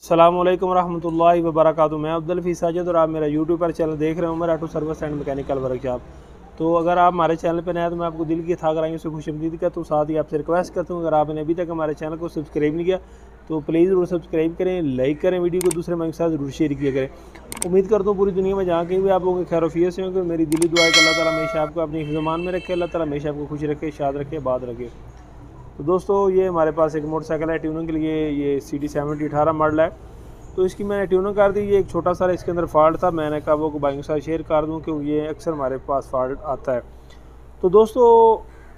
अस्सलाम वालेकुम रहमतुल्लाहि व बरकातुहू। मैं अब्दुल हफीज़ साजिद और आप मेरा यूट्यूब पर चैनल देख रहे हैं Umar auto service and mechanical workshop. तो अगर आप हमारे चैनल पर नए हैं तो मैं आपको दिल की था कराएंगे उससे खुशअमदीद करता हूँ। साथ ही आपसे रिक्वेस्ट करता हूँ, अगर आपने अभी तक हमारे चैनल को सब्सक्राइब नहीं किया तो प्लीज़ ज़रूर सब्सक्राइब करें, लाइक करें, वीडियो को दूसरे भाई के साथ ज़रूर शेयर किया करें। उम्मीद करता हूँ पूरी दुनिया में जहाँ कहीं भी आप लोगों के खैर से होंगे। मेरी दिली दुआ है कि अल्लाह ताला हमेशा आपको अपनी ज़मान में रखे, अल्लाह ताला हमेशा आपको खुश रखे, शाद रखे, बाद रखे। तो दोस्तों, ये हमारे पास एक मोटरसाइकिल है ट्यूनिंग के लिए, ये CD70 18 मॉडल है। तो इसकी मैंने ट्यूनिंग कर दी। ये एक छोटा सा इसके अंदर फॉल्ट था, मैंने कहा वो भाइयों के साथ शेयर कर दूं क्योंकि ये अक्सर हमारे पास फॉल्ट आता है। तो दोस्तों,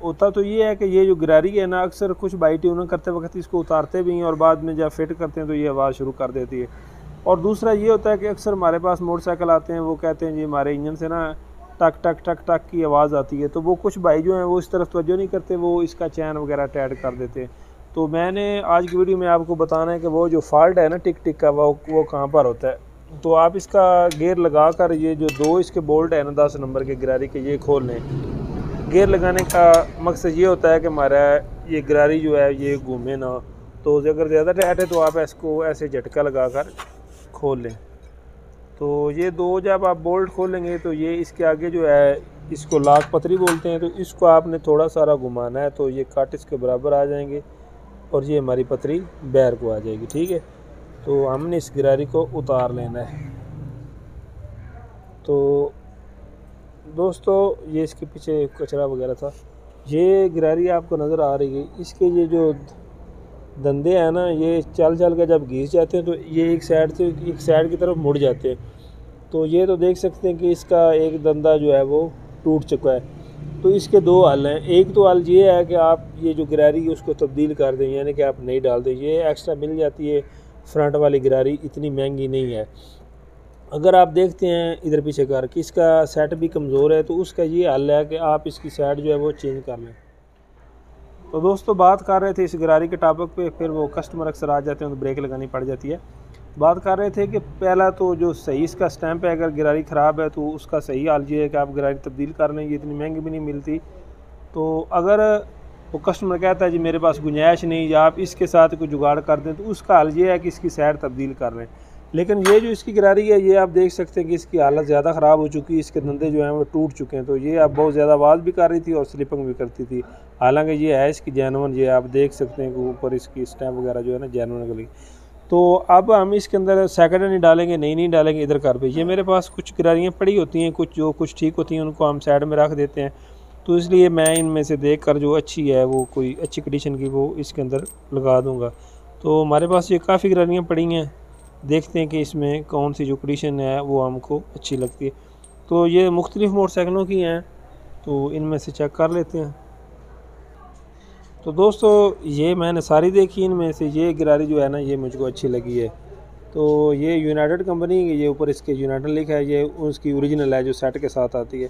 होता तो ये है कि ये जो गिरारी है ना, अक्सर कुछ भाई ट्यूनिंग करते वक्त इसको उतारते भी हैं और बाद में जब फिट करते हैं तो ये आवाज़ शुरू कर देती है। और दूसरा ये होता है कि अक्सर हमारे पास मोटरसाइकिल आते हैं, वो कहते हैं जी हमारे इंजन से ना टक टक टक टक की आवाज़ आती है। तो वो कुछ भाई जो हैं वो इस तरफ तवज्जो नहीं करते, वो इसका चैन वगैरह टाइट कर देते हैं। तो मैंने आज की वीडियो में आपको बताना है कि वो जो फॉल्ट है ना टिक टिक का, वो कहाँ पर होता है। तो आप इसका गेयर लगा कर ये जो दो इसके बोल्ट है ना 10 नंबर के गिरारी के, ये खोल लें। गेयर लगाने का मकसद ये होता है कि हमारा ये गिरारी जो है ये घूमे ना। तो अगर ज़्यादा टाइट है तो आप इसको ऐसे झटका लगा कर खोल लें। तो ये दो जब आप बोल्ट खोलेंगे तो ये इसके आगे जो है इसको लाख पतरी बोलते हैं। तो इसको आपने थोड़ा सारा घुमाना है तो ये काट इसके बराबर आ जाएंगे और ये हमारी पतरी बैर को आ जाएगी। ठीक है, तो हमने इस गिरारी को उतार लेना है। तो दोस्तों, ये इसके पीछे कचरा वगैरह था। ये गिरारी आपको नज़र आ रही है, इसके ये जो धंधे हैं ना, ये चल चल के जब घिस जाते हैं तो ये एक साइड से एक साइड की तरफ मुड़ जाते हैं। तो ये तो देख सकते हैं कि इसका एक धंधा जो है वो टूट चुका है। तो इसके दो हल हैं। एक तो हल ये है कि आप ये जो गिरारी है उसको तब्दील कर दें, यानी कि आप नहीं डाल दें। ये एक्स्ट्रा मिल जाती है, फ्रंट वाली गिरारी इतनी महंगी नहीं है। अगर आप देखते हैं इधर पीछे कर कि इसका सेट भी कमज़ोर है तो उसका ये हल है कि आप इसकी साइड जो है वो चेंज कर लें। तो दोस्तों, बात कर रहे थे इस गिरारी के टॉपिक पे, फिर वो कस्टमर अक्सर आ जाते हैं तो ब्रेक लगानी पड़ जाती है। बात कर रहे थे कि पहला तो जो सही इसका स्टैंप है, अगर गिरारी ख़राब है तो उसका सही हाल ये है कि आप गिरारी तब्दील कर लें, ये इतनी महंगी भी नहीं मिलती। तो अगर वो कस्टमर कहता है जी मेरे पास गुंजाइश नहीं या आप इसके साथ कोई जुगाड़ कर दें, तो उसका हाल ये है कि इसकी साइड तब्दील कर लें। लेकिन ये जो इसकी गिरारी है, ये आप देख सकते हैं कि इसकी हालत ज़्यादा ख़राब हो चुकी है, इसके धंधे जो हैं वो टूट चुके हैं। तो ये अब बहुत ज़्यादा आवाज़ भी कर रही थी और स्लिपिंग भी करती थी। हालांकि ये है इसकी जेन्युइन, ये आप देख सकते हैं कि ऊपर इसकी स्टैम्प वगैरह जो है ना जेन्युइन गली। तो अब हम इसके अंदर सेकंड हैंड नहीं डालेंगे, नहीं डालेंगे इधर कर पे। ये मेरे पास कुछ गिरारियाँ पड़ी होती हैं, कुछ ठीक होती हैं, उनको हम साइड में रख देते हैं। तो इसलिए मैं इनमें से देख कर जो अच्छी है, वो कोई अच्छी कंडीशन की, वो इसके अंदर लगा दूंगा। तो हमारे पास ये काफ़ी गिरारियाँ पड़ी हैं, देखते हैं कि इसमें कौन सी जो कंडीशन है वो हमको अच्छी लगती है। तो ये मुख्तलिफ़ मोटरसाइकिलों की हैं, तो इनमें से चेक कर लेते हैं। तो दोस्तों, ये मैंने सारी देखी, इनमें से ये गिरारी जो है ना ये मुझको अच्छी लगी है। तो ये यूनाइटेड कंपनी, ये ऊपर इसके यूनाइटेड लिखा है, ये उसकी ओरिजिनल है जो सेट के साथ आती है।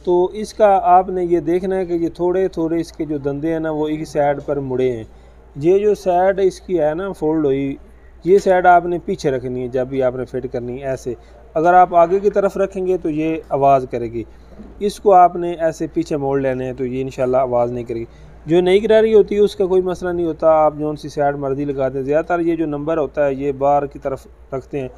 तो इसका आपने ये देखना है कि ये थोड़े थोड़े इसके जो धंधे हैं ना वो एक साइड पर मुड़े हैं। ये जो साइड इसकी है ना फोल्ड हुई, ये साइड आपने पीछे रखनी है जब भी आपने फिट करनी है। ऐसे अगर आप आगे की तरफ रखेंगे तो ये आवाज़ करेगी, इसको आपने ऐसे पीछे मोड़ लेने हैं तो ये इंशाल्लाह आवाज़ नहीं करेगी। जो नई गिरारी होती है उसका कोई मसला नहीं होता, आप जौन सी साइड मर्जी लगाते हैं। ज़्यादातर ये जो नंबर होता है ये बाहर की तरफ रखते हैं,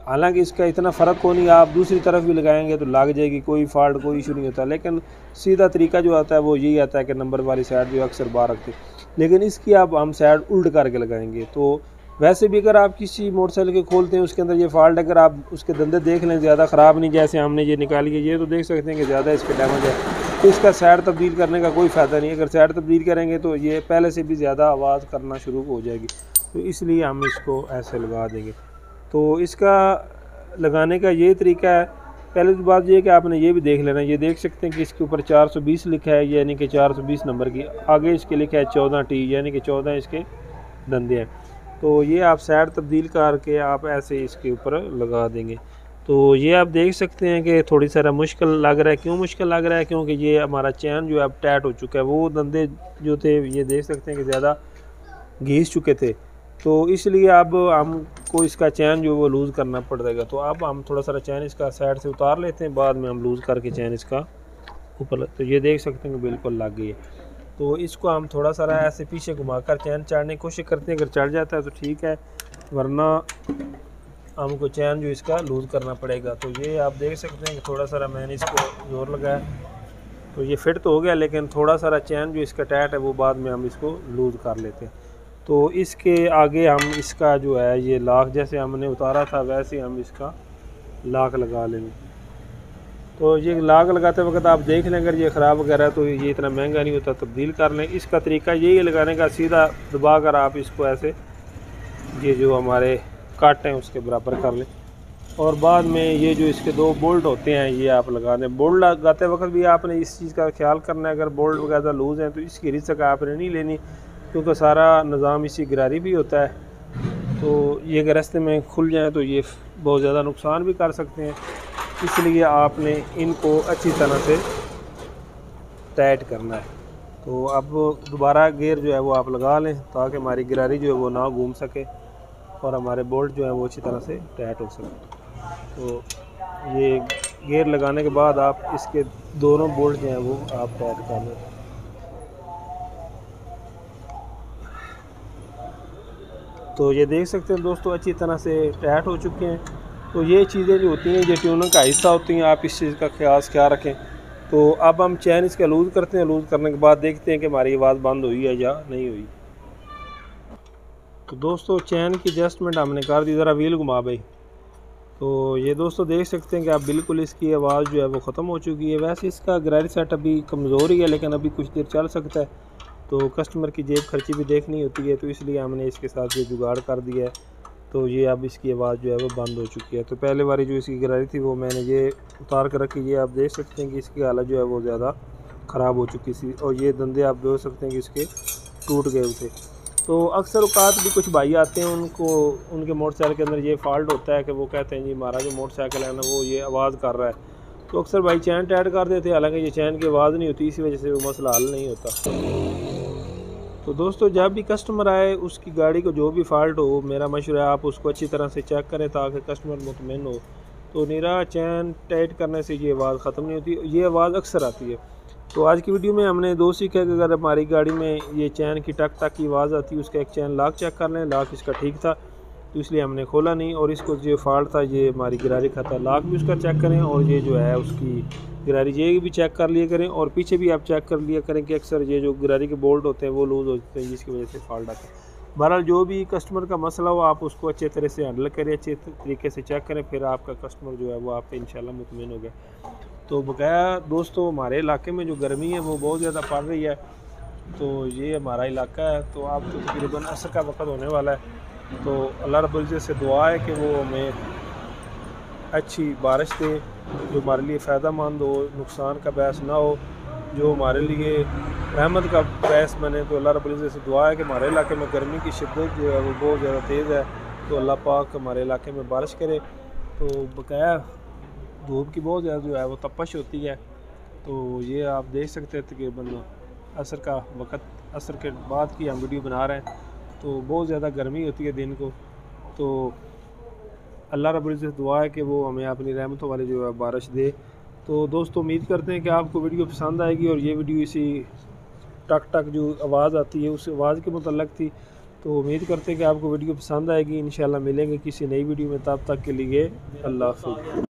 हालांकि इसका इतना फ़र्क को नहीं, आप दूसरी तरफ भी लगाएंगे तो लग जाएगी, कोई फॉल्ट कोई इशू नहीं होता। लेकिन सीधा तरीका जो आता है वो यही आता है कि नंबर वाली साइड जो अक्सर बाहर रखते हैं, लेकिन इसकी आप हम साइड उल्ट करके लगाएंगे। तो वैसे भी अगर आप किसी मोटरसाइकिल के खोलते हैं उसके अंदर ये फॉल्ट, अगर आप उसके धंधे देख लें ज़्यादा ख़राब नहीं, जैसे हमने ये निकाली है, ये तो देख सकते हैं कि ज़्यादा इसके डैमेज है, तो इसका साइड तब्दील करने का कोई फ़ायदा नहीं। अगर साइड तब्दील करेंगे तो ये पहले से भी ज़्यादा आवाज़ करना शुरू हो जाएगी, तो इसलिए हम इसको ऐसे लगा देंगे। तो इसका लगाने का ये तरीका है। पहले तो बात ये है कि आपने ये भी देख लेना, ये देख सकते हैं कि इसके ऊपर 420 लिखा है, यानी कि 420 नंबर की, आगे इसके लिखा है 14T, यानी कि 14 इसके धंधे हैं। तो ये आप साइड तब्दील करके आप ऐसे इसके ऊपर लगा देंगे। तो ये आप देख सकते हैं कि थोड़ी सारा मुश्किल लग रहा है। क्यों मुश्किल लग रहा है? क्योंकि ये हमारा चैन जो है अब टाइट हो चुका है, वो धंधे जो थे ये देख सकते हैं कि ज़्यादा घिस चुके थे, तो इसलिए अब हमको इसका चैन जो वो लूज़ करना पड़ेगा। तो अब हम थोड़ा सारा चैन इसका साइड से उतार लेते हैं, बाद में हम लूज़ करके चैन इसका ऊपर, तो ये देख सकते हैं कि बिल्कुल लग गई है। तो इसको हम थोड़ा सारा ऐसे पीछे घुमाकर चैन चाड़ने की कोशिश करते हैं, अगर चढ़ जाता है तो ठीक है, वरना हमको चैन जो इसका लूज़ करना पड़ेगा। तो ये आप देख सकते हैं कि थोड़ा सारा मैंने इसको जोर लगाया तो ये फिट तो हो गया, लेकिन थोड़ा सारा चैन जो इसका टाइट है वो बाद में हम इसको लूज़ कर लेते हैं। तो इसके आगे हम इसका जो है ये लाख जैसे हमने उतारा था वैसे हम इसका लाख लगा लेंगे। तो ये लाख लगाते वक्त आप देख लें अगर ये ख़राब वगैरह तो ये इतना महंगा नहीं होता, तब्दील कर लें। इसका तरीका यही है लगाने का, सीधा दबा कर आप इसको ऐसे ये जो हमारे कट हैं उसके बराबर कर लें और बाद में ये जो इसके 2 बोल्ट होते हैं ये आप लगा दें। बोल्ट लगाते वक्त भी आपने इस चीज़ का ख्याल करना है, अगर बोल्ट वगैरह लूज़ हैं तो इसकी रिस्क आपने नहीं लेनी, क्योंकि सारा निज़ाम इसी गिरारी भी होता है। तो ये अगर रास्ते में खुल जाए तो ये बहुत ज़्यादा नुकसान भी कर सकते हैं, इसलिए आपने इनको अच्छी तरह से टाइट करना है। तो अब दोबारा गियर जो है वो आप लगा लें ताकि हमारी गिरारी जो है वो ना घूम सके और हमारे बोल्ट जो है वो अच्छी तरह से टाइट हो सके। तो ये गियर लगाने के बाद आप इसके दोनों बोल्ट जो हैं वो आप टाइट कर लें। तो ये देख सकते हैं दोस्तों अच्छी तरह से टाइट हो चुके हैं। तो ये चीज़ें जो होती हैं ये ट्यूनिंग का हिस्सा होती हैं, आप इस चीज़ का ख्याल रखें। तो अब हम चैन इसका लूज़ करते हैं, लूज़ करने के बाद देखते हैं कि हमारी आवाज़ बंद हुई है या नहीं हुई। तो दोस्तों चैन की एडजस्टमेंट हमने कर दी, ज़रा व्हील घुमा भाई। तो ये दोस्तों देख सकते हैं कि अब बिल्कुल इसकी आवाज़ जो है वो ख़त्म हो चुकी है। वैसे इसका गिरारी सेट अभी कमज़ोर ही है, लेकिन अभी कुछ देर चल सकता है। तो कस्टमर की जेब खर्ची भी देखनी होती है, तो इसलिए हमने इसके साथ ये जुगाड़ कर दिया है। तो ये अब इसकी आवाज़ जो है वो बंद हो चुकी है। तो पहले वाली जो इसकी गिरारी थी वो मैंने ये उतार कर रखी, ये आप देख सकते हैं कि इसकी हालत जो है वो ज़्यादा ख़राब हो चुकी थी और ये दंदे आप देख सकते हैं कि इसके टूट गए थे। तो अक्सर औकात भी कुछ भाई आते हैं, उनको उनके मोटरसाइकिल के अंदर ये फॉल्ट होता है कि वो कहते हैं जी हमारा जो मोटरसाइकिल है ना वो ये आवाज़ कर रहा है। तो अक्सर भाई चैन टाइट कर देते हैं, हालांकि ये चैन की आवाज़ नहीं होती, इसी वजह से वो मसला हल नहीं होता। तो दोस्तों जब भी कस्टमर आए उसकी गाड़ी को जो भी फॉल्ट हो, मेरा मशवरा है आप उसको अच्छी तरह से चेक करें ताकि कस्टमर मुतमईन हो। तो निरा चैन टाइट करने से ये आवाज़ ख़त्म नहीं होती, ये आवाज़ अक्सर आती है। तो आज की वीडियो में हमने 2 सीखा कि अगर हमारी गाड़ी में ये चैन की टक टक की आवाज़ आती है, उसका एक चैन लॉक चेक कर लें। लॉक इसका ठीक था तो इसलिए हमने खोला नहीं, और इसको जो फॉल्ट था ये हमारी गिरारी का था, लॉक भी उसका चेक करें और ये जो है उसकी गिरारी ये भी चेक कर लिया करें और पीछे भी आप चेक कर लिया करें कि अक्सर ये जो गिरारी के बोल्ट होते हैं वो लूज़ होते हैं जिसकी वजह से फॉल्ट आता है। बहरहाल जो भी कस्टमर का मसला हो आप उसको अच्छे तरह से हैंडल करें, अच्छे तरीके से चेक करें, फिर आपका कस्टमर जो है वो आप पे इंशाल्लाह मुतमईन हो गया। तो बकाया दोस्तों हमारे इलाके में जो गर्मी है वो बहुत ज़्यादा पड़ रही है। तो ये हमारा इलाका है, तो आप तो तकरीबन असर का वक्त होने वाला है। तो अल्लाह रब्बुल इज़्ज़त से दुआ है कि वो हमें अच्छी बारिश दे जो हमारे लिए फ़ायदेमंद हो, नुकसान का बायस ना हो, जो हमारे लिए रहमत का बायस बने। तो अल्लाह रब्बुल इज़्ज़त से दुआ है कि हमारे इलाके में गर्मी की शिद्दत जो है वो बहुत ज़्यादा तेज़ है, तो अल्लाह पाक हमारे इलाके में बारिश करे। तो बकाया धूप की बहुत ज़्यादा जो है वो तपश होती है। तो ये आप देख सकते हैं तकरीबन असर का वक़्त, असर के बाद की हम वीडियो बना रहे हैं, तो बहुत ज़्यादा गर्मी होती है दिन को। तो अल्लाह रब्बुल इज़्ज़त दुआ है कि वो हमें अपनी रहमतों वाली जो है बारिश दे। तो दोस्तों उम्मीद करते हैं कि आपको वीडियो पसंद आएगी, और ये वीडियो इसी टक टक जो आवाज़ आती है उस आवाज़ के मुतल्लक थी। तो उम्मीद करते हैं कि आपको वीडियो पसंद आएगी। इंशाल्लाह मिलेंगे किसी नई वीडियो में, तब तक के लिए अल्लाह हाफ़िज़।